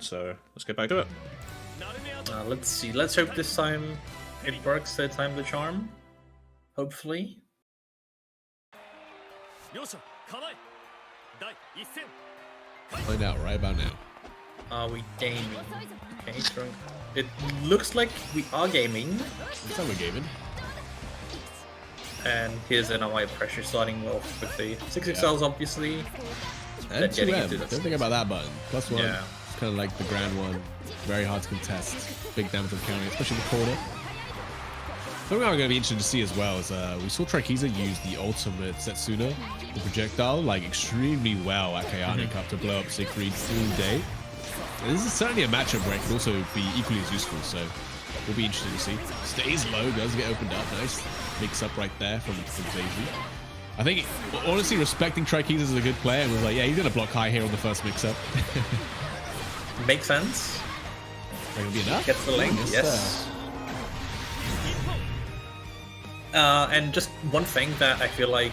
so let's get back to it. Let's see. Let's hope this time it works. Third time the charm. Hopefully. Find out right about now. Are we gaming? Okay, drunk. It looks like we are gaming. Looks like we're gaming. And here's an Narmaya pressure starting off with the 6XLs, obviously. And 2M. Don't think about that button. +1. Yeah. It's kind of like the grand one. Very hard to contest. Big damage on counting, especially in the corner. Something I'm going to be interested to see as well is we saw TryKeazer use the ultimate Setsuna, the projectile, like extremely well at Chaotic Cup to blow up Siegfried through day. And this is certainly a matchup where it can also be equally as useful, so we'll be interested to see. Stays low, does get opened up, nice. Mix up right there from Xaeji. I think, honestly, respecting TryKeazer as a good player and was like, yeah, he's going to block high here on the first mix-up. Makes sense. That will be enough. Gets the link, yes. And just one thing that I feel like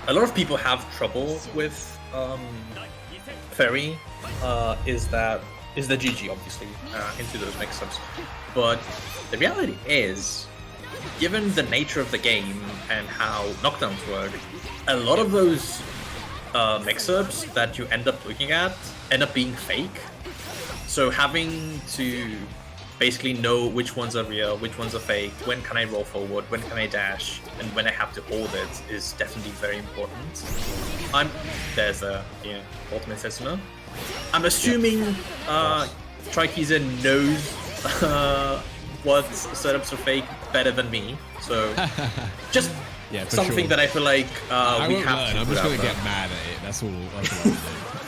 a lot of people have trouble with Ferry is the GG, obviously, into those mix-ups. But the reality is, given the nature of the game and how knockdowns work, a lot of those mix-ups that you end up looking at end up being fake. So having to basically know which ones are real, which ones are fake, when can I roll forward, when can I dash, and when I have to hold it is definitely very important. There's a ultimate Setsuna. I'm assuming TryKeazer knows what setups are fake better than me, so just something that I feel like we have to. I'm just gonna get mad at it. That's all. That's all I'm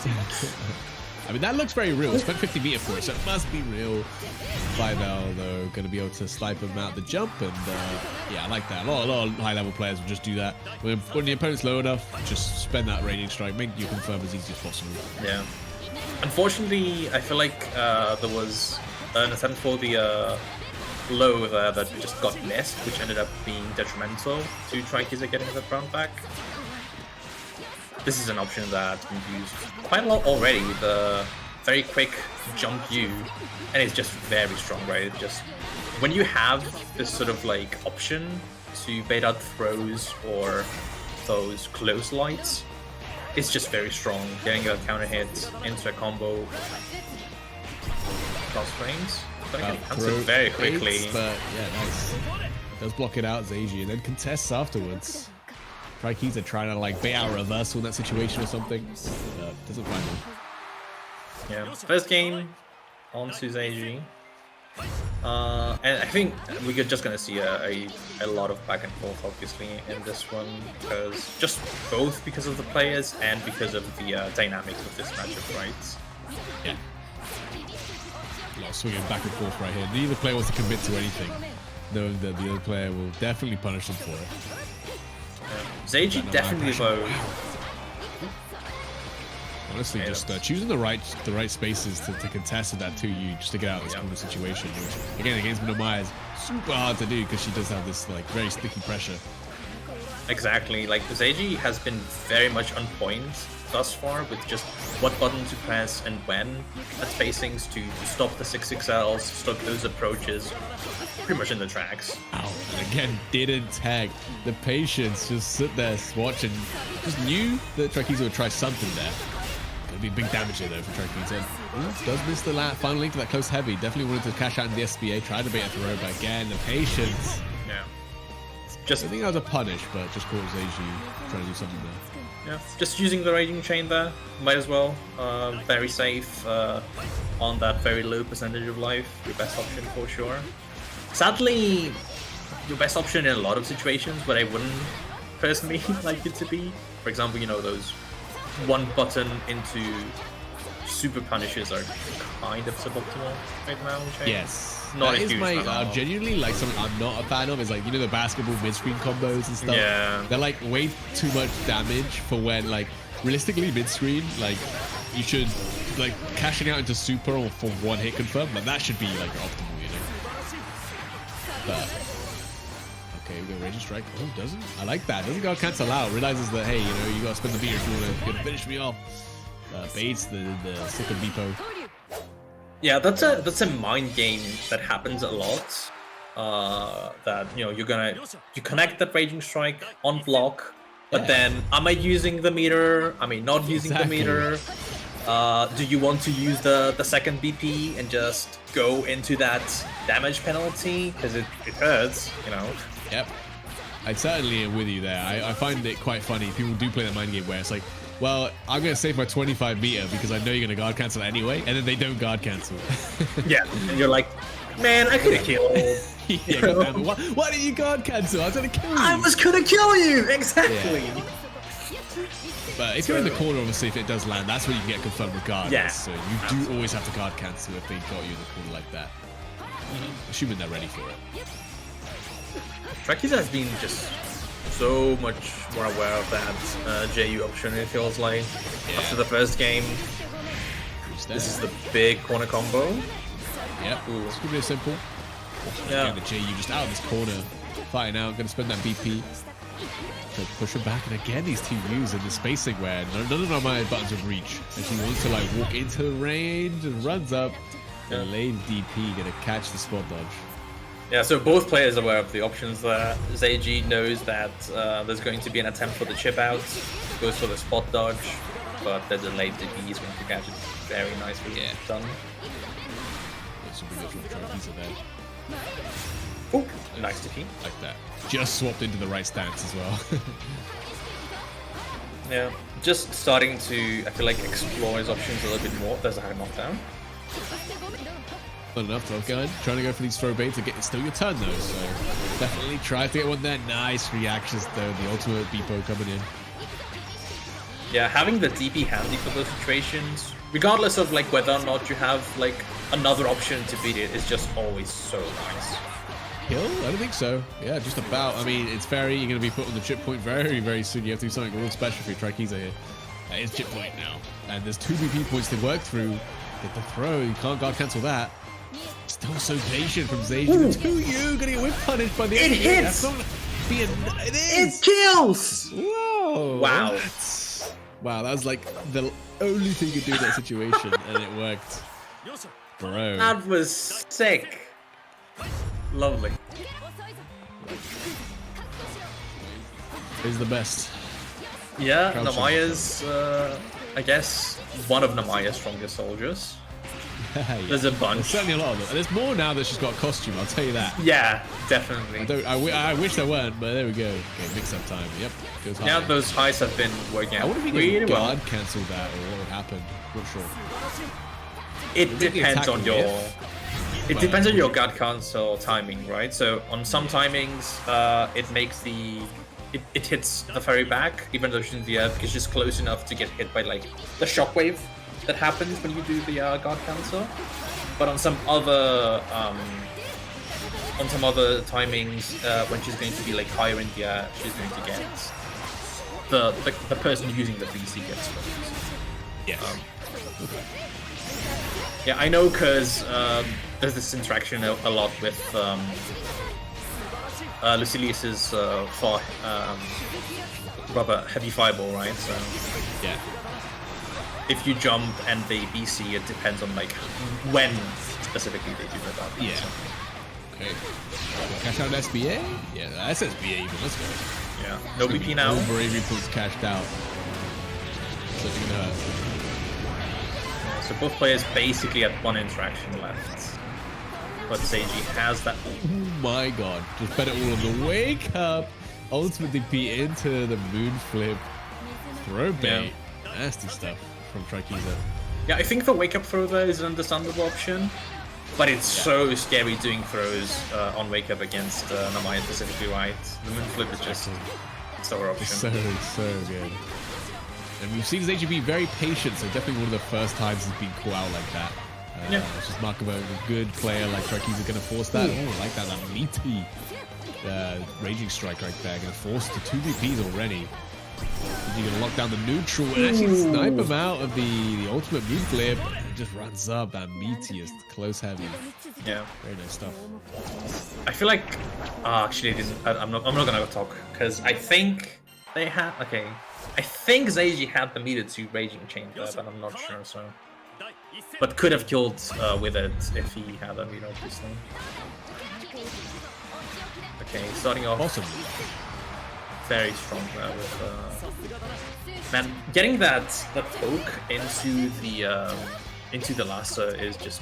doing. I mean, that looks very real. Spent 50 meter for it, so it must be real. Fidel, though, going to be able to snipe him out the jump, and yeah, I like that. A lot of high-level players will just do that. When the opponent's low enough, just spend that raging strike, make you confirm as easy as possible. Yeah. Unfortunately, I feel like there was an attempt for the low there that just got missed, which ended up being detrimental to TryKeazer getting the round back. This is an option that's been used quite a lot already, the very quick jump U, and it's just very strong, right? Just when you have this sort of like option to bait out throws or those close lights, it's just very strong. Getting a counter hit into a combo. Cross frames. Answered very quickly. But yeah, nice. Does block it out, Xaeji, and then contests afterwards. TryKeazer trying to like bait out a reversal in that situation or something. Doesn't find one. Yeah, first game on to Xaeji. And I think we're just gonna see a lot of back and forth, obviously, in this one, because both because of the players and because of the dynamics of this matchup, right? Yeah. A lot of swinging back and forth right here. Neither player wants to commit to anything, knowing that the other player will definitely punish them for it. Xaeji definitely though. Honestly, just choosing the right spaces to contest that 2U just to get out of this corner situation. Which, again, against Narmaya is super hard to do because she does have this like very sticky pressure. Exactly, like Xaeji has been very much on point thus far with just what button to press and when at spacings to stop the 6XLs, stop those approaches, pretty much in the tracks. Ow, and again, didn't tag. The patience, just sit there, watch, and just knew that TryKeazer would try something there. Gonna be big damage here though for TryKeazer. Does miss the fine link to that close heavy. Definitely wanted to cash out in the SBA, tried to bait a throw, but again, the patience. Yeah. I think that was a punish, but just caught Xaeji trying to do something there. Yeah, just using the Raging Chain there, might as well. Very safe on that very low percentage of life. Your best option for sure. Sadly, your best option in a lot of situations, but I wouldn't personally like it to be. For example, you know, those one button into super punishes are kind of suboptimal right now. Yes. Not that is my genuinely like something I'm not a fan of is like, you know, the basketball mid-screen combos and stuff. Yeah. They're like way too much damage for when like realistically mid-screen, like you should like cashing out into super or for one hit confirm, but that should be like optimal, you know. But okay, we got Raging Strike. Oh, doesn't? I like that. Doesn't go cancel out. Realizes that hey, you know, you gotta spend the beer if you wanna finish me off. Baits the second depot. Yeah, that's a mind game that happens a lot. That you connect that Raging Strike on block, but Yeah. then am I using the meter? Am I not using the Exactly. meter? Do you want to use the second BP and just go into that damage penalty because it hurts, you know? Yep. I certainly am with you there. I find it quite funny. People do play that mind game where it's like, well, I'm going to save my 25 meter because I know you're going to guard cancel anyway, and then they don't guard cancel. Yeah, and you're like, man, I could have killed. Yeah, goddamn it. Why did you guard cancel? I was going to kill you. I was gonna kill you! Exactly! Yeah. But if you're in the corner, obviously, if it does land, that's where you can get confirmed regardless. Yeah. So you do always have to guard cancel if they got you in the corner like that. Assuming they're ready for it. TryKeazer has been just so much more aware of that JU option, it feels like. Yeah. After the first game, this is the big corner combo. Yep. It's going to be simple. Yeah. The JU just out of this corner, fighting out, going to spend that BP to push him back. And again, these two U's in the spacing where none of my buttons would reach. And she wants to like walk into the range and runs up. Delayed DP, going to catch the spot dodge. Yeah, so both players are aware of the options there. Xaeji knows that there's going to be an attempt for the chip out, goes for the spot dodge, but the delayed DP is going to catch it very nicely done. Super good from TryKeazer there. Oh, nice DP. Like that. Just swapped into the right stance as well. Yeah, just starting to, I feel like, explore his options a little bit more. There's a high knockdown. Not enough, though. Trying to go for these throw baits. It's still your turn, though, so definitely try to get one there. Nice reactions, though. The ultimate Beepo coming in. Yeah, having the DP handy for those situations, regardless of like whether or not you have like another option to beat it, is just always so nice. Kill? I don't think so. Yeah, just about. I mean, it's Ferry. You're going to be put on the chip point very, very soon. You have to do something real special for your TryKeazer here. That is chip point now. And there's 2 BP points to work through. Get the throw. You can't guard cancel that. Still so patient from Xaeji. The 2U gonna get whip punished by the It hits! That's not being, it is! It kills! Whoa! Wow. Wow, that was like the only thing you could do in that situation, and it worked. Bro. That was sick. Lovely. Is the best. Yeah, Crouching. Narmaya's, I guess, one of Narmaya's strongest soldiers. Yeah. There's a bunch. There's certainly a lot of them. And there's more now that she's got a costume, I'll tell you that. Yeah, definitely. I wish there weren't, but there we go. Okay, mix-up time. Yep, goes high. Yeah, those highs have been working I out wonder if you really can well. guard cancel that or what would happen. Not sure. It depends on your... It But- depends on your guard cancel timing, right? So on some timings, it makes the... It hits the Ferry back, even though she's in the air, because she's close enough to get hit by like the shockwave that happens when you do the guard cancel. But on some other timings, when she's going to be like higher in the air, she's going to get the person using the BC gets focused. Yes. Yeah, I know because there's this interaction a lot with Lucilius's rather heavy fireball, right? So Yeah. if you jump and they BC, it depends on like when specifically they do that. Yeah. Okay. Cash out SBA? Yeah, that's SBA even. Let's go. Yeah. No BP now. Over 80 points cashed out. So it's gonna hurt. Yeah, so both players basically have one interaction left. But Xaeji has that. Oh my god. Just bet it all on the wake up. Ultimate DP into the moon flip. Throw bait. Nasty stuff from TryKeazer. Yeah, I think the wake up throw there is an understandable option. But it's so scary doing throws on wake up against Narmaya specifically, right? The moon flip is just a stellar option. So good. And we've seen Xaeji be very patient, so definitely one of the first times he's been caught out like that. Yeah. It's just mark of a good player like TryKeazer going to force that. Oh, I like that meaty raging strike right there. Going to force the 2 VPs already. You're going to lock down the neutral and actually snipe him out of the ultimate moon flip. And it just runs up that meatiest close heavy. Yeah. Very nice stuff. I feel like actually I'm not gonna talk because I think they had I think Xaeji had the meter to raging chain there, but I'm not sure. So but could have killed with it if he had a read, obviously. Okay, starting off Awesome. very strong there with man, getting that poke into the lasso is just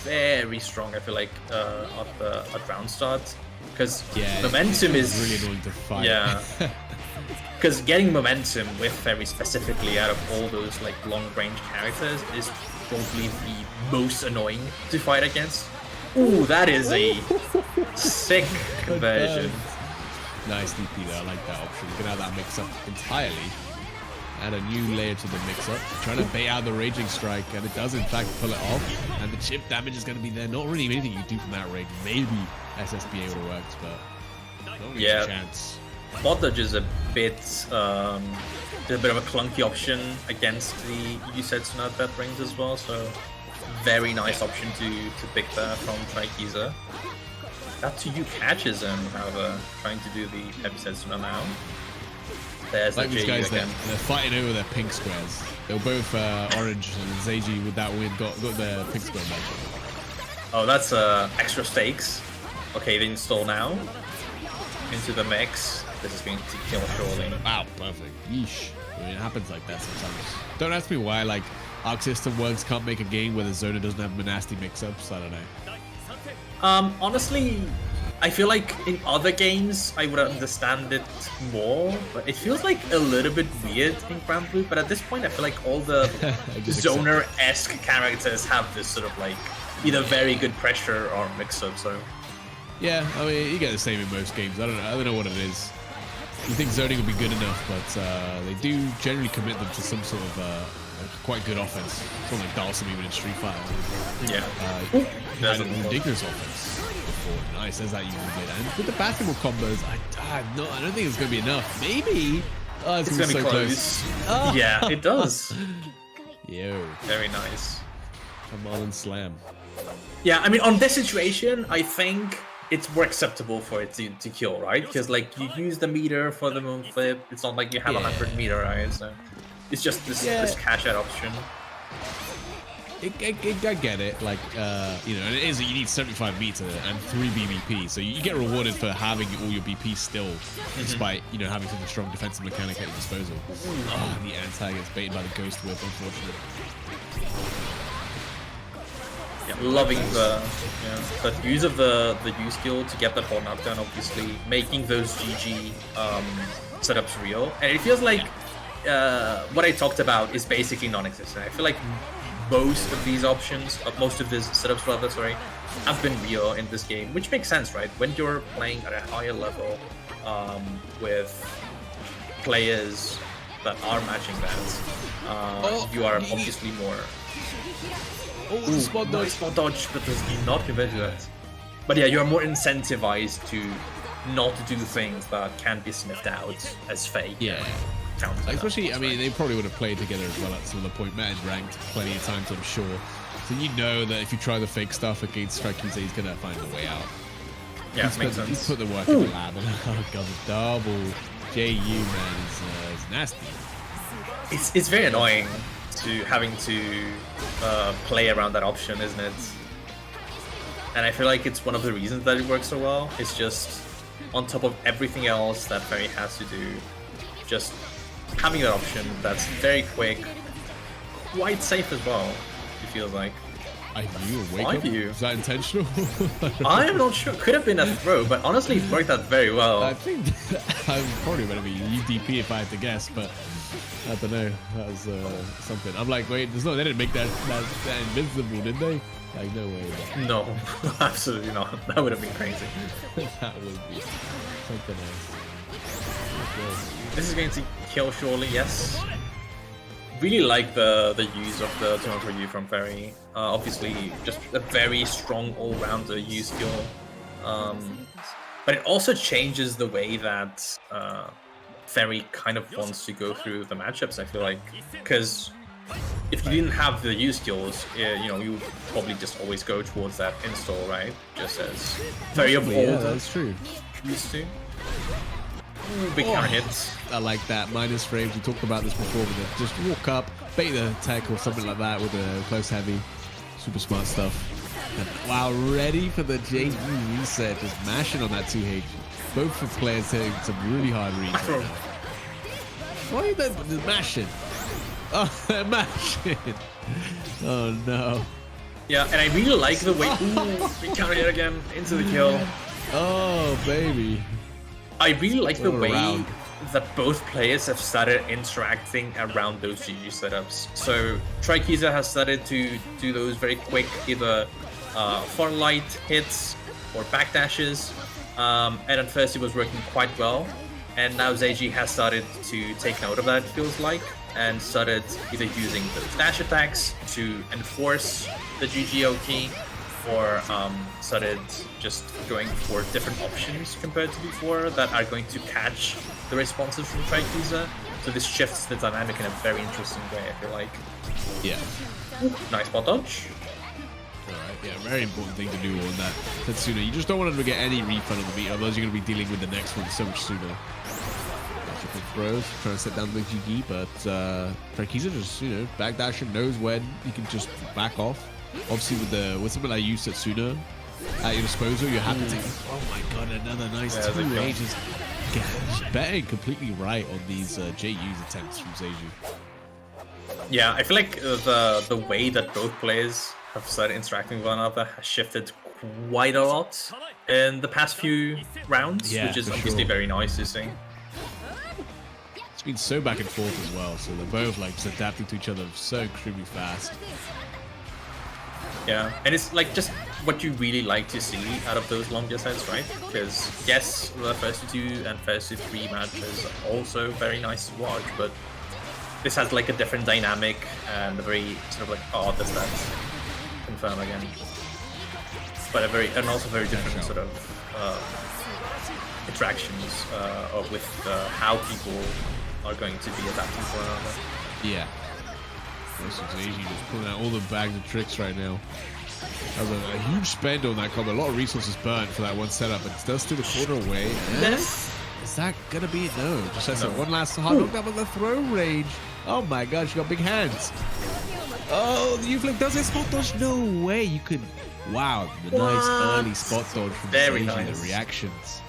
very strong. I feel like at round start, because momentum is really annoying to fight. Yeah, because getting momentum with Ferry specifically out of all those like long range characters is probably the most annoying to fight against. Ooh, that is a sick conversion. Nice DP there. I like that option. You can have that mix up entirely. Add a new layer to the mix-up, trying to bait out the Raging Strike, and it does in fact pull it off, and the chip damage is going to be there. Not really anything you do from that rage. Maybe SSBA would have worked, but not really a chance. Bot dodge is a bit of a clunky option against the Xaeji that rings as well, so very nice option to pick there from TryKeazer. That 2U catches him, however, trying to do the heavy Xaeji now. There's like these guys, they're again. fighting over their pink squares. They were both orange, and Xaeji with that win got their pink square back. Oh, that's extra stakes. Okay, they install now into the mix. This is going to kill surely. Wow, perfect. Yeesh. I mean, it happens like that sometimes. Don't ask me why, like, Arc System works can't make a game where the Zona doesn't have nasty mix-ups. I don't know. Honestly, I feel like in other games I would understand it more, but it feels like a little bit weird in Grand Blue. But at this point, I feel like all the Zoner-esque characters have this sort of like either very good pressure or mix-up. So yeah, I mean, you get the same in most games. I don't know what it is. You think zoning would be good enough, but they do generally commit them to some sort of quite good offense. Sort of like Dalsum even in Street Fighter. Yeah. There's a ridiculous offense before. Nice, there's that usually good. And with the basketball combos, I don't think it's going to be enough. Maybe. Oh, it's going to be so close. Oh. Yeah, it does. Yo. Very nice. Come on and slam. Yeah, I mean, on this situation, I think it's more acceptable for it to kill, right? Because like you use the meter for the moon flip. It's not like you have 100 meter, right? So it's just this cash out option. I get it, like, you know, and it is that you need 75 meter and 3 BBP, so you get rewarded for having all your BP still, despite, you know, having such a strong defensive mechanic at your disposal. Oh, the anti gets baited by the Ghost Whip, unfortunately. Yeah, loving the use of the U skill to get that hard knockdown, obviously, making those GG setups real. And it feels like what I talked about is basically non-existent. I feel like most of these options, most of these setups rather, sorry, have been real in this game, which makes sense, right? When you're playing at a higher level with players that are matching that, you are obviously more... Ooh, spot dodge. Spot dodge, but does not convert that. But yeah, you're more incentivized to not do things that can be sniffed out as fake. Yeah. Especially, I mean, they probably would have played together as well at some of the point. Matt is ranked plenty of times, I'm sure. So you know that if you try the fake stuff against TryKeazer, he's going to find a way out. Yeah, makes sense. He's put the work in the lab, and oh god, the double JU, man, is nasty. It's very annoying to having to play around that option, isn't it? And I feel like it's one of the reasons that it works so well. It's just on top of everything else that Ferry has to do, just having that option that's very quick, quite safe as well, it feels like. I knew a wake up. Is that intentional? I am not sure. Could have been a throw, but honestly it worked out very well. I think I'm probably going to be UDP if I had to guess, but I don't know. That was something. I'm like, wait, they didn't make that invincible, did they? Like, no way. No, absolutely not. That would have been crazy. That would be something else. This is going to kill surely, yes. Really like the use of the 200 U from Ferry. Obviously, just a very strong all-rounder U skill. But it also changes the way that Ferry kind of wants to go through the matchups, I feel like. Because if you didn't have the U skills, you know, you would probably just always go towards that install, right? Just as very of old. Yeah, that's true. Used to. Ooh, big counter hits. I like that. Minus frames. We talked about this before, but just walk up, bait the tech or something like that with a close heavy. Super smart stuff. And wow, ready for the JU reset. Just mashing on that 2H. Both for players hitting some really hard reads right now. Why are they mashing? Oh, they're mashing. Oh no. Yeah, and I really like the way. Ooh, we countered it again into the kill. Oh baby. I really like the way around. that both players have started interacting around those GG setups. So TryKeazer has started to do those very quick either far light hits or backdashes, and at first it was working quite well, and now Xaeji has started to take note of that, it feels like, and started either using those dash attacks to enforce the GGO key, or started just going for different options compared to before that are going to catch the responses from TryKeazer. So this shifts the dynamic in a very interesting way, I feel like. Yeah. Nice spot dodge. Alright, yeah, very important thing to do on that Setsuna. You just don't want him to get any refund on the beat, otherwise you're going to be dealing with the next one so much sooner. Throws, trying to set down the GG, but TryKeazer just, backdashing, knows when he can just back off. Obviously, with something like you, Setsuna, at your disposal, you have to take. Oh my god, another nice 2 ages. Betting completely right on these JU's attempts from Xaeji. Yeah, I feel like the way that both players have started interacting with one another has shifted quite a lot in the past few rounds, which is obviously very nice to see. It's been so back and forth as well, so they're both like just adapting to each other so extremely fast. Yeah, and it's like just what you really like to see out of those longer sets, right? Because yes, the first 2 and first 3 matches are also very nice to watch, but this has like a different dynamic and a very sort of like, oh, does that confirm again? But and also very different sort of interactions with how people are going to be adapting to one another. Yeah. Xaeji just pulling out all the bags of tricks right now. That was a huge spend on that combo. A lot of resources burnt for that one setup, but still steal the corner away. Is that gonna be it? No. Just has one last hard knockdown with the throw range. Oh my god, she got big hands. Oh, the U-Flick does it. Spot dodge. No way. You could. Wow, the nice early spot dodge from Xaeji. Nice. The reactions.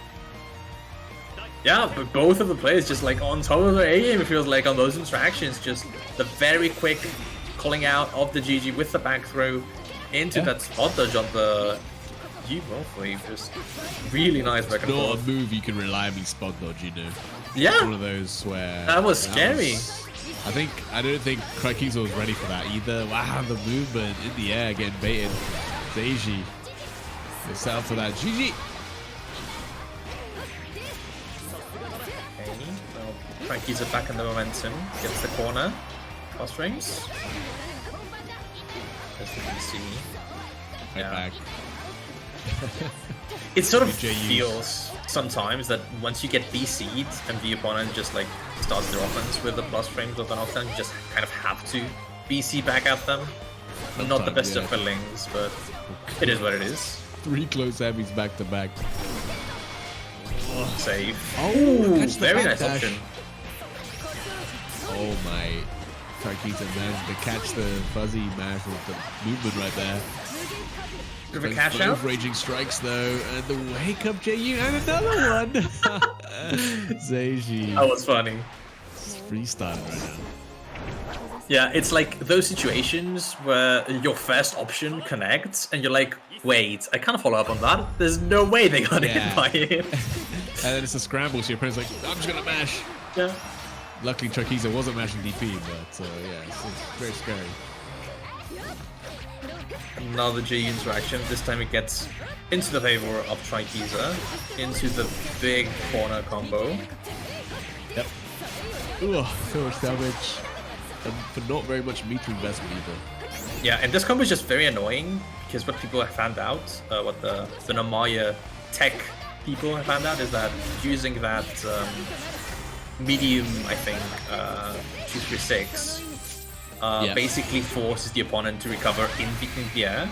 Yeah, but both of the players just like on top of their A-game, it feels like, on those interactions. Just the very quick calling out of the GG with the back throw into that spot dodge on the U-Wolf wave. Just really nice back and forth. Not a move you can reliably spot dodge, Yeah. It's one of those where... That was scary. I don't think TryKeazer was ready for that either. Wow, the movement in the air getting baited. Xaeji is set up for that. GG! TryKeazer back in the momentum, gets the corner, cross frames. As you can see. Back. It sort of feels sometimes that once you get BC'd and the opponent just like starts their offense with the plus frames of the knockdown, you just kind of have to BC back at them. Not the best of feelings, but it is what it is. 3 close heavies back to back. Save. Oh, very nice option. Oh my. TryKeazer managed to catch the fuzzy mash with the movement right there. Bit of a cash out. Raging strikes though, and the wake up JU and another one. Xaeji. That was funny. It's freestyling right now. Yeah, it's like those situations where your first option connects and you're like, wait, I can't follow up on that. There's no way they got hit by it. And then it's a scramble, so your opponent's like, I'm just gonna mash. Yeah. Luckily, TryKeazer wasn't mashing DP, but yeah, it's very scary. Another G interaction. This time it gets into the favor of TryKeazer, into the big corner combo. Yep. Ooh, so much damage. And for not very much meter investment either. Yeah, and this combo is just very annoying, because what people have found out, what the Narmaya tech people have found out, is that using that medium, I think, 236, basically forces the opponent to recover in the air,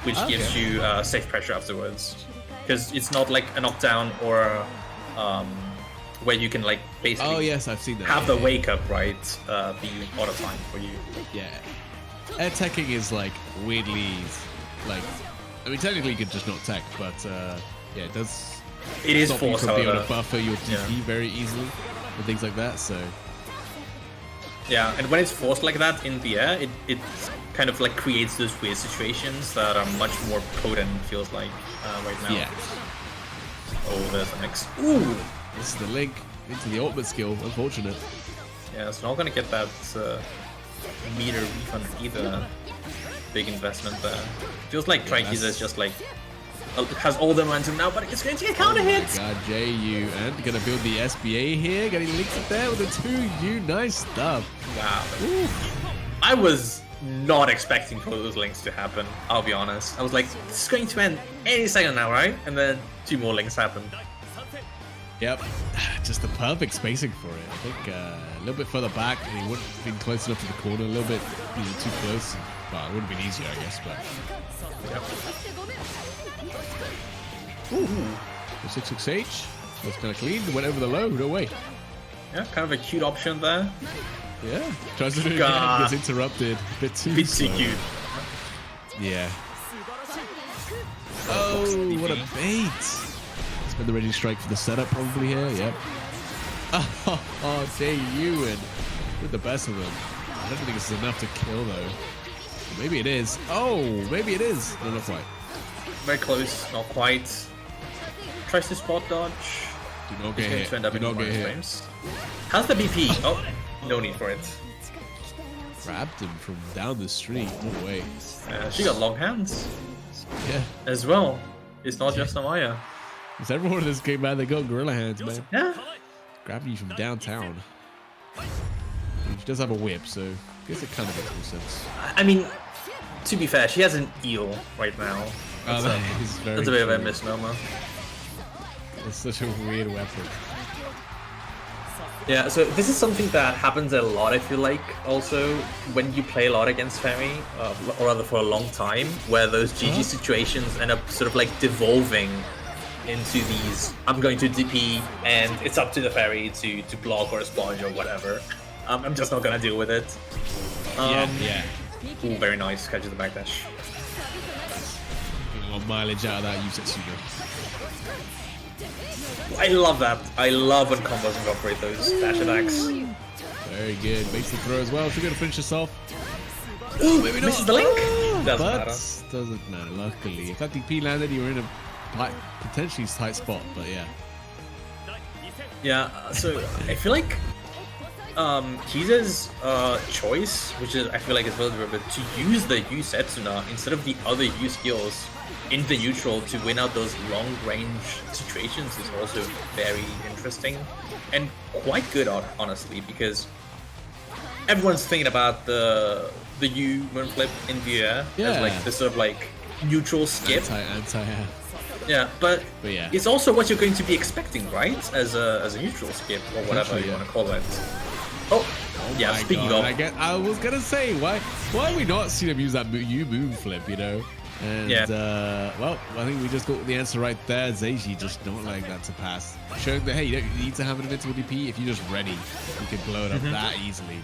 which gives you safe pressure afterwards. Because it's not like a knockdown or where you can like basically Oh yes, I've seen that. have the wake up right be auto time for you. Yeah. Air teching is like weirdly like, I mean technically you could just not tech, but yeah, it does. It is stop you forced, from being able however. to buffer your DP very easily and things like that. So Yeah, and when it's forced like that in the air, it kind of like creates those weird situations that are much more potent, feels like, right now. yeah, Oh, there's a mix. Ooh! this is the link into the ultimate skill. Unfortunate. Yeah, it's not gonna get that meter refund either. Big investment there. Feels like TryKeazer is just like has all the momentum now, but it's going to get counter hits. God, JU and gonna build the SBA here. Getting linked up there with the 2U. Nice stuff. Wow. Ooh. I was not expecting for those links to happen, I'll be honest. I was like, this is going to end any second now, right? And then 2 more links happened. Yep, just the perfect spacing for it. I think a little bit further back, and he wouldn't have been close enough to the corner. A little bit too close. Well, it would have been easier, I guess, but. Yep. Ooh. The 6-6H. That's kind of clean. Went over the low. No way. Yeah, kind of a cute option there. Yeah. Tries to do it again. Gets interrupted. A bit too slow. cute. Yeah. Oh, what a bait. Spin the ready strike for the setup probably here. Yep. Oh, JU and with the best of them. I don't think this is enough to kill though. Maybe it is. Oh, maybe it is. No, not quite. Very close, not quite. Tries to spot dodge. Do not He's get going hit. to end up Do in not get minus hit. frames. How's the BP? Oh, no need for it. Grabbed him from down the street. No way. She got long hands Yeah. as well. It's not just Narmaya. It's everyone in this game, man. They got gorilla hands, man. Yeah. Grabbing you from downtown. She does have a whip, so I guess it kind of makes more sense. I mean, to be fair, she has an eel right now. That's, That is very that's a bit of a true. misnomer. It's such a weird weapon. Yeah, so this is something that happens a lot, I feel like, also when you play a lot against Ferry, or rather for a long time, where those GG situations end up sort of like devolving into these, I'm going to DP and it's up to the Ferry to block or sponge or whatever. I'm just not gonna deal with it. Yeah. Ooh, very nice, catches the backdash. Getting a lot of mileage out of that Xaeji. I love that. I love when combos incorporate those dash attacks. Very good. Makes the throw as well. She's going to finish herself. Ooh, Maybe misses not. the link? Oh, Doesn't but matter. doesn't matter, luckily. If that DP landed, you were in a potentially tight spot, but yeah. Yeah, so I feel like Keezer's choice, which is I feel like is relative, but to use the U Setsuna instead of the other U skills in the neutral to win out those long range situations is also very interesting and quite good, honestly, because everyone's thinking about the U moon flip in the air as like this sort of like neutral skip. Anti. Yeah, but yeah. it's also what you're going to be expecting, right? As a neutral skip or whatever you want to call it. Oh yeah. Speaking of, I was gonna say why we not seen him use that U moon flip, you know? And well, I think we just got the answer right there. Xaeji just don't like that to pass, showing that hey, you don't need to have an invincible DP. If you're just ready, you can blow it up that easily.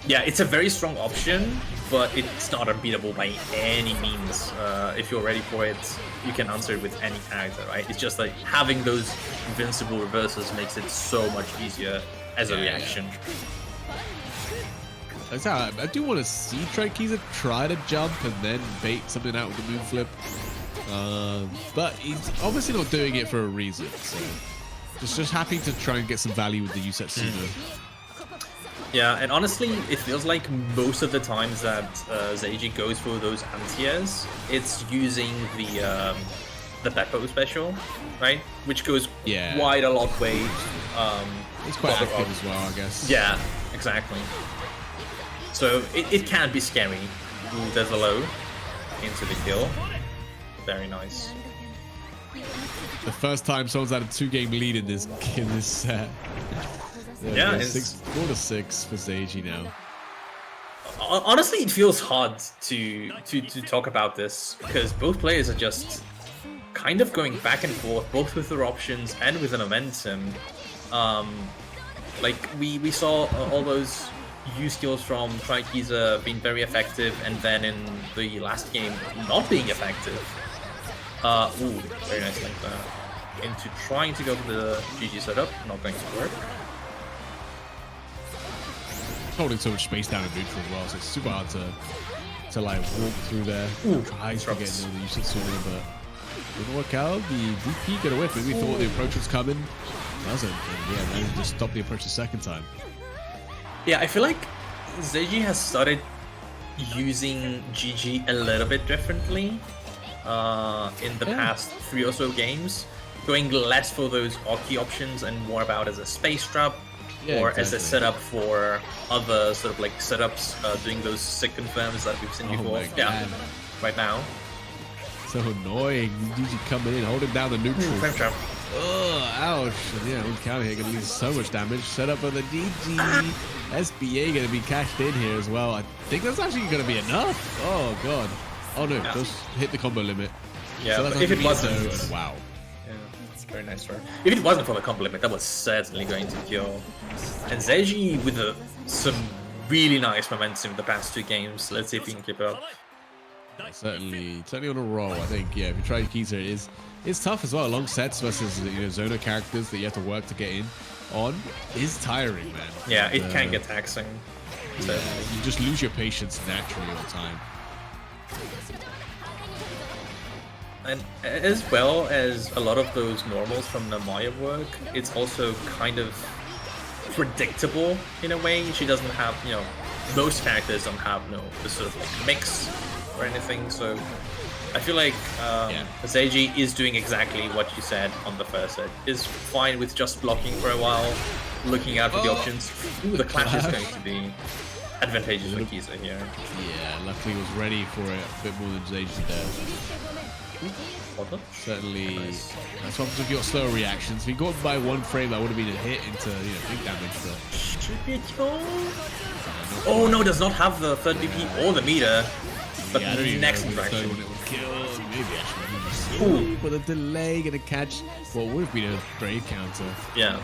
Yeah, it's a very strong option, but it's not unbeatable by any means. If you're ready for it, you can answer it with any character, right? It's just like having those invincible reversals makes it so much easier as a reaction. That's how I do want to see TryKeazer try to jump and then bait something out with the moon flip. But he's obviously not doing it for a reason. So just happy to try and get some value with the Setsuna. Yeah, and honestly, it feels like most of the times that Xaeji goes for those anti-airs, it's using the Beppo special, right? Which goes quite a lot way. It's quite active as well, I guess. Yeah, exactly. So it can be scary. Ooh, there's a low into the kill. Very nice. The first time someone's had a 2-game lead in this set. Yeah, 4-6 for Xaeji now. Honestly, it feels hard to talk about this because both players are just kind of going back and forth, both with their options and with the momentum. Like we saw all those U skills from TryKeazer being very effective, and then in the last game not being effective. Ooh, very nice link there. Into trying to go for the GG setup, not going to work. Holding so much space down in neutral as well, so it's super hard to like walk through there. Tries to get into the usage sooner, but didn't work out. The DP got a whiff. Maybe thought the approach was coming. Doesn't. And yeah, managed to stop the approach the second time. Yeah, I feel like Xaeji has started using GG a little bit differently in the past 3 or so games, going less for those Oki options and more about as a space trap, or as a setup for other sort of like setups, doing those sick confirms that we've seen before. Yeah, right now. So annoying. GG coming in, holding down the neutral. Frame trap. Oh, ouch. And yeah, one counter here gonna lose so much damage. Set up for the GG. SBA gonna be cashed in here as well. I think that's actually gonna be enough. Oh god. Oh no, just hit the combo limit. Yeah, so but if it wasn't, so, wow. Yeah, very nice throw. If it wasn't for the combo limit, that was certainly going to kill. And Xaeji with some really nice momentum in the past 2 games. Let's see if we can keep it up. Certainly on a roll. I think, yeah, if you try TryKeazer, it's tough as well. Long sets versus, you know, Zona characters that you have to work to get in on is tiring, man. Yeah, it can get taxing. Yeah, you just lose your patience naturally over time. And as well as a lot of those normals from Narmaya work, it's also kind of predictable in a way. She doesn't have, you know, most characters don't have the sort of like mix or anything, so I feel like Xaeji is doing exactly what you said on the first set. Is fine with just blocking for a while, looking out for the options. Ooh, the clash is going to be advantageous for Keazer here. Yeah, luckily was ready for it a bit more than Xaeji there. Certainly, that's what if you got slower reactions. If you got by 1 frame, that would have been a hit into, you know, big damage. Oh no, does not have the 3rd BP or the meter. But the next interaction. It would kill. Maybe actually. But a delay gonna catch what would have been a brave counter. Yeah.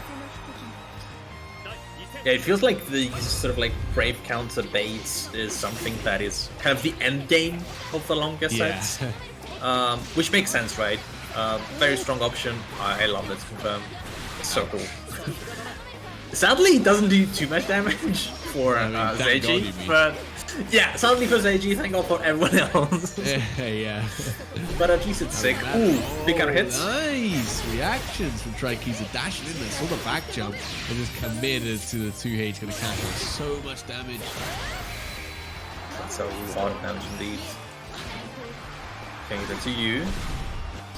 Yeah, it feels like the sort of like brave counter baits is something that is kind of the end game of the longer sets. Which makes sense, right? Very strong option. I love it. Confirm. It's so cool. Sadly, it doesn't do too much damage for Xaeji, but yeah, sadly for Xaeji, thank God for everyone else. Yeah. But at least it's sick. Ooh, big counter hits. Nice reactions from TryKeazer, dashing in there, saw the back jump, and just committed to the 2H, gonna catch so much damage. That's a lot of damage indeed. Okay, to you.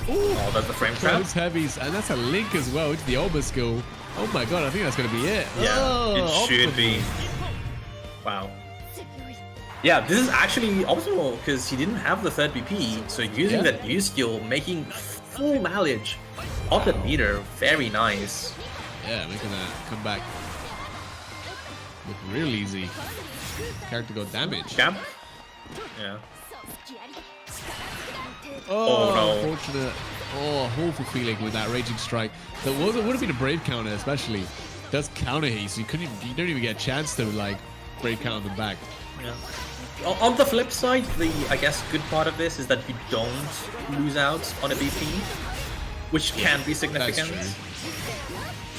Ooh, oh, that's the frame trap. Those heavies, and that's a link as well into the Ultra skill. Oh my god, I think that's gonna be it. Yeah, it should be. Wow. Yeah, this is actually optimal because he didn't have the 3rd BP, so using that U skill, making full mileage of that meter, very nice. Yeah, making that come back look real easy. Character got damage. Gap? Yeah. Oh no. Unfortunate. Oh, awful feeling with that raging strike. That would have been a brave counter, especially. It does counter hit, so you don't even get a chance to like brave counter them back. Yeah. On the flip side, I guess good part of this is that you don't lose out on a BP, which can be significant. That's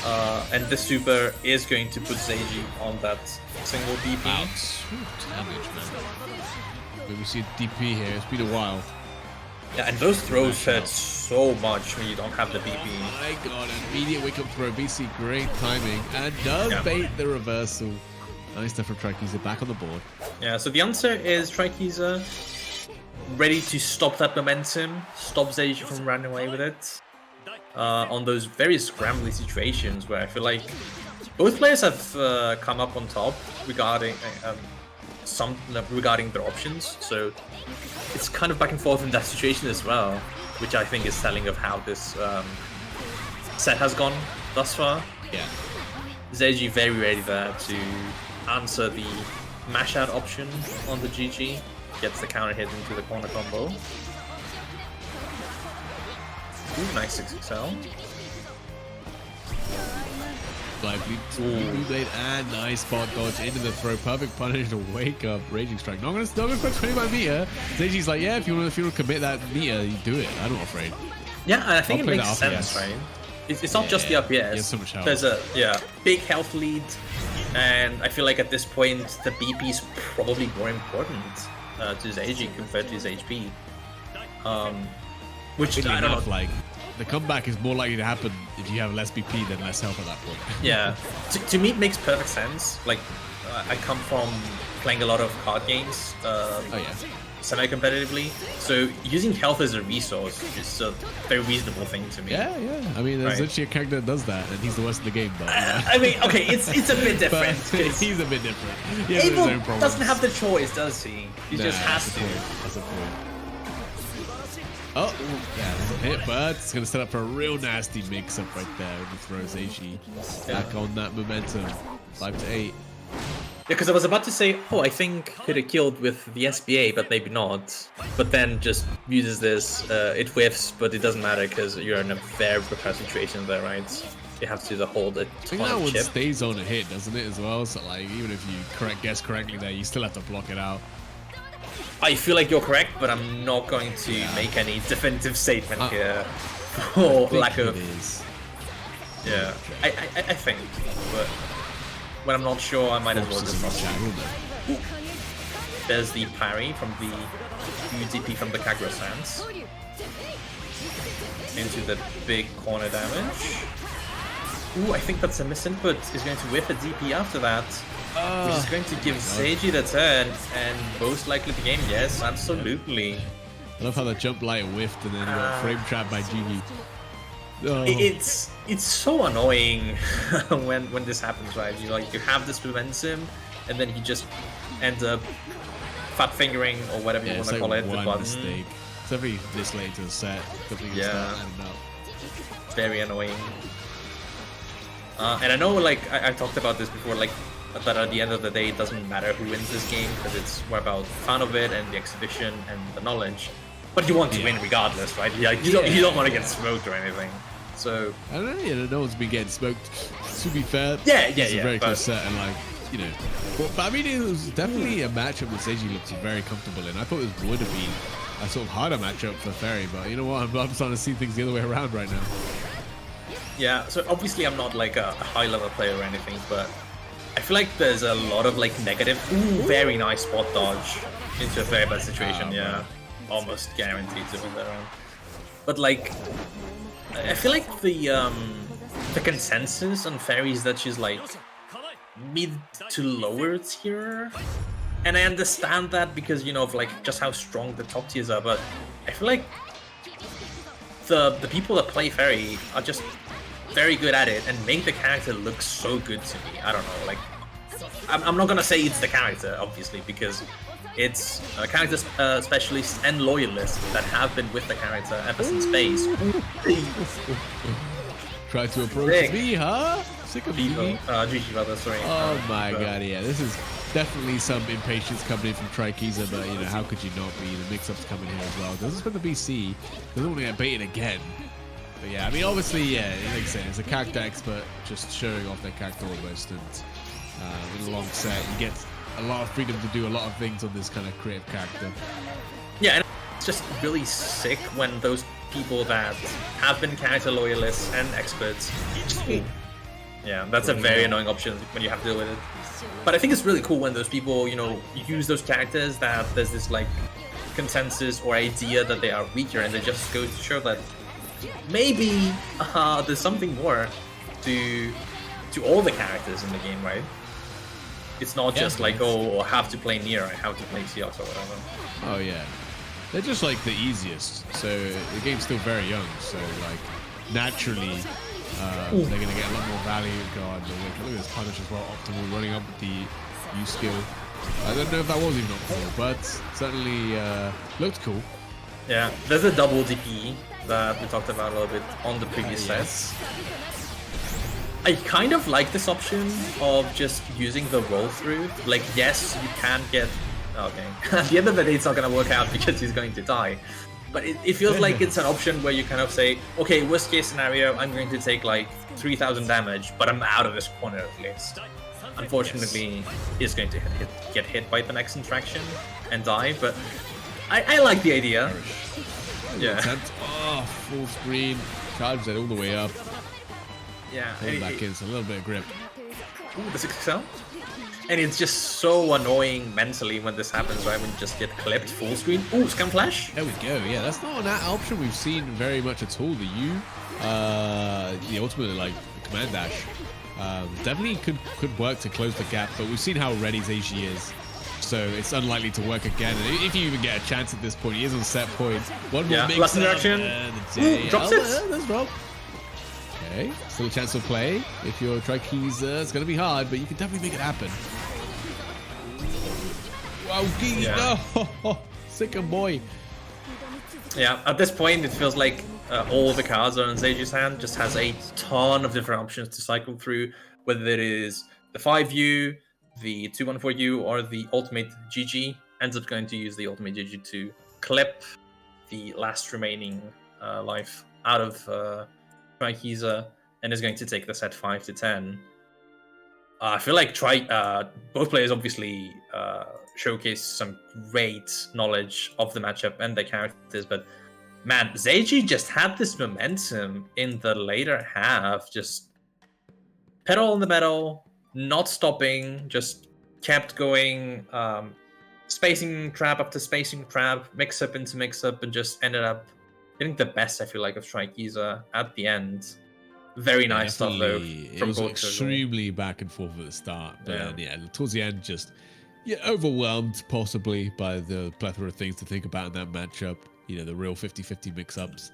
true. And the super is going to put Xaeji on that single BP. Wow, damage, man. But we see a DP here. It's been a while. Yeah, and those throws hurt so much when you don't have the BP. Oh my god, immediate wake up throw. BC, great timing. And does bait the reversal. Nice stuff from TryKeazer, back on the board. Yeah, so the answer is TryKeazer ready to stop that momentum, stop Xaeji from running away with it. On those very scrambly situations where I feel like both players have come up on top regarding regarding their options. So it's kind of back and forth in that situation as well, which I think is telling of how this set has gone thus far. Yeah. Xaeji very ready there to answer the mash out option on the GG, gets the counter hit into the corner combo. Ooh, nice 6XL. like blue blade and nice spot dodge into the throw. Perfect punish to wake up Raging Strike. Not gonna put 25 meter. Xaeji's like, yeah, if you want to commit that meter, you do it. I'm not afraid. Yeah, I think it makes sense, right? It's not just the RPS. So much health. There's a big health lead, and I feel like at this point the BP is probably more important to Xaeji compared to his HP. Which I don't know. Like the comeback is more likely to happen if you have less BP than less health at that point. Yeah, to me it makes perfect sense. Like I come from playing a lot of card games. Semi-competitively, so using health as a resource is a very reasonable thing to me. Yeah. I mean, there's actually a character that does that, and he's the worst in the game. But I mean, okay, it's a bit different. He's a bit different. Abel doesn't have the choice, does he? He just has to. That's a point. Oh, yeah, there's a hit, but it's gonna set up for a real nasty mix-up right there with the throw. Xaeji back on that momentum, 5 to 8. Yeah, because I was about to say, I think could have killed with the SBA, but maybe not. But then just uses this, it whiffs, but it doesn't matter because you're in a very prepared situation there, right? You have to hold a ton I think that one chip. stays on a hit, doesn't it, as well? So, like, even if you guess correctly there, you still have to block it out. I feel like you're correct, but I'm not going to make any definitive statement here. For lack of... Yeah, I think, but... When I'm not sure, I might as well just not shoot. There's the parry from the UDP from the Kagura stance. Into the big corner damage. Ooh, I think that's a misinput. Is going to whip a DP after that. Which is going to give Xaeji the turn and most likely the game. Yes, absolutely. I love how the jump light whiffed and then got frame trapped by Gigi. It's so annoying when this happens, right? You have this momentum, and then you just end up fat fingering or whatever you want to call it. One mistake. It's every this late to the set. I don't know. Very annoying. And I know, like I talked about this before, like that at the end of the day, it doesn't matter who wins this game because it's more about fun of it and the exhibition and the knowledge. But you want to win regardless, right? You don't want to get smoked or anything. So I don't know. No one's been getting smoked. To be fair, it's a very close set, and like but I mean, it was definitely a matchup that Xaeji looked very comfortable in. I thought this would have been a sort of harder matchup for Ferry, but you know what? I'm starting to see things the other way around right now. Yeah. So obviously, I'm not like a high-level player or anything, but I feel like there's a lot of like negative. Very nice spot dodge into a very bad situation. Almost guaranteed to win that round. But like, I feel like the consensus on Ferry is that she's like mid to lower tier, and I understand that because of like just how strong the top tiers are. But I feel like the people that play Ferry are just very good at it and make the character look so good to me. I don't know, like I'm not gonna say it's the character obviously because it's character specialists and loyalists that have been with the character ever since base. Try to approach me, huh? Sick of Gigi rather, sorry. Oh my god, yeah. This is definitely some impatience coming in from TryKeazer, but how could you not be? The mix-up's coming here as well. This is for the BC. They don't want to get baited again. But yeah, I mean, obviously, like I said, it's a character expert just showing off their character almost. And in a long set, you get a lot of freedom to do a lot of things on this kind of creative character. Yeah, and it's just really sick when those people that have been character loyalists and experts just yeah, that's a very annoying option when you have to deal with it. But I think it's really cool when those people, use those characters that there's this like consensus or idea that they are weaker, and they just go to show that maybe there's something more to all the characters in the game, right? It's not just like, I have to play Nier, I have to play Seahawks or whatever. Oh yeah, they're just like the easiest. So the game's still very young, so like naturally they're gonna get a lot more value. God, look at this punish as well, optimal, running up with the U skill. I don't know if that was even optimal, but certainly looked cool. Yeah, there's a double DP that we talked about a little bit on the previous sets. I kind of like this option of just using the roll through. Like, yes, you can get... Okay. At the end of the day, it's not going to work out because he's going to die. but it feels like it's an option where you kind of say, okay, worst case scenario, I'm going to take like 3,000 damage, but I'm out of this corner at least. Unfortunately, he's going to get hit by the next interaction and die, but I like the idea. Yeah. Attempt. Oh, full screen. Charges it all the way up. Yeah. Pull back in, so a little bit of grip. Ooh, the 6XL. And it's just so annoying mentally when this happens, right? When you just get clipped full screen. Ooh, Scam Flash. There we go. Yeah, that's not an option we've seen very much at all. The ultimate, like command dash, definitely could work to close the gap. But we've seen how ready Xaeji is, so it's unlikely to work again. And if you even get a chance at this point, he is on set point. One more big last interaction. Drops it. That's wrong. Okay, still a chance to play. If you're TryKeazer, it's going to be hard, but you can definitely make it happen. Wow, no! Sick boy. Yeah, at this point, it feels like all the cards on Xaeji's hand just has a ton of different options to cycle through, whether it is the 5U, the 214U, or the ultimate GG. Ends up going to use the ultimate GG to clip the last remaining life out of TryKeazer, and is going to take the set 5-10. I feel like both players obviously showcase some great knowledge of the matchup and their characters, but man, Xaeji just had this momentum in the later half, just pedal on the metal, not stopping, just kept going, spacing trap after spacing trap, mix up into mix up, and just ended up getting the best, I feel like, of TryKeazer at the end. Very nice stuff though. It was extremely back and forth at the start, but yeah, towards the end, just overwhelmed possibly by the plethora of things to think about in that matchup. You know, the real 50-50 mix-ups.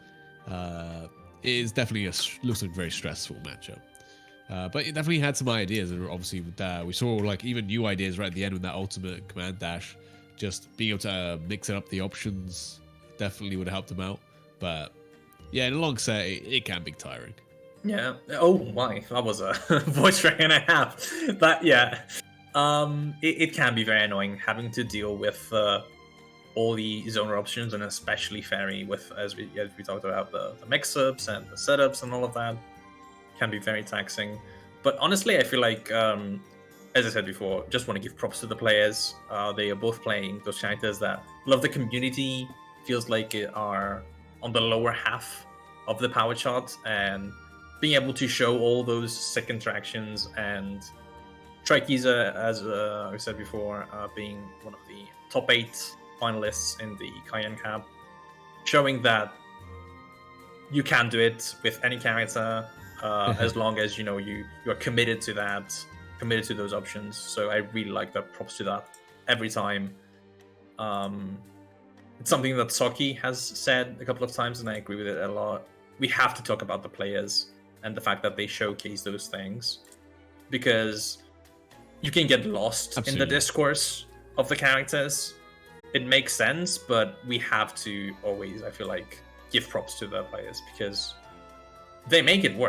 It is definitely looks like a very stressful matchup. But it definitely had some ideas, and obviously with that, we saw like even new ideas right at the end with that ultimate command dash. Just being able to mix up the options definitely would have helped him out. But yeah, in a long set, it can be tiring. Yeah. Oh my, that was a voice ring and a half. But yeah, it can be very annoying having to deal with all the zoner options, and especially Ferry with, as we talked about, the mix-ups and the setups and all of that. Can be very taxing. But honestly, I feel like, as I said before, just want to give props to the players. They are both playing those characters that love the community, feels like it are on the lower half of the power chart, and being able to show all those sick interactions, and TryKeazer, as I said before, being one of the top 8 finalists in the Cayenne Cup, showing that you can do it with any character, as long as you are committed to that, committed to those options. So I really like that. Props to that every time. It's something that Saki has said a couple of times, and I agree with it a lot. We have to talk about the players and the fact that they showcase those things, because you can get lost in the discourse of the characters. It makes sense, but we have to always, I feel like, give props to the players, because they make it work.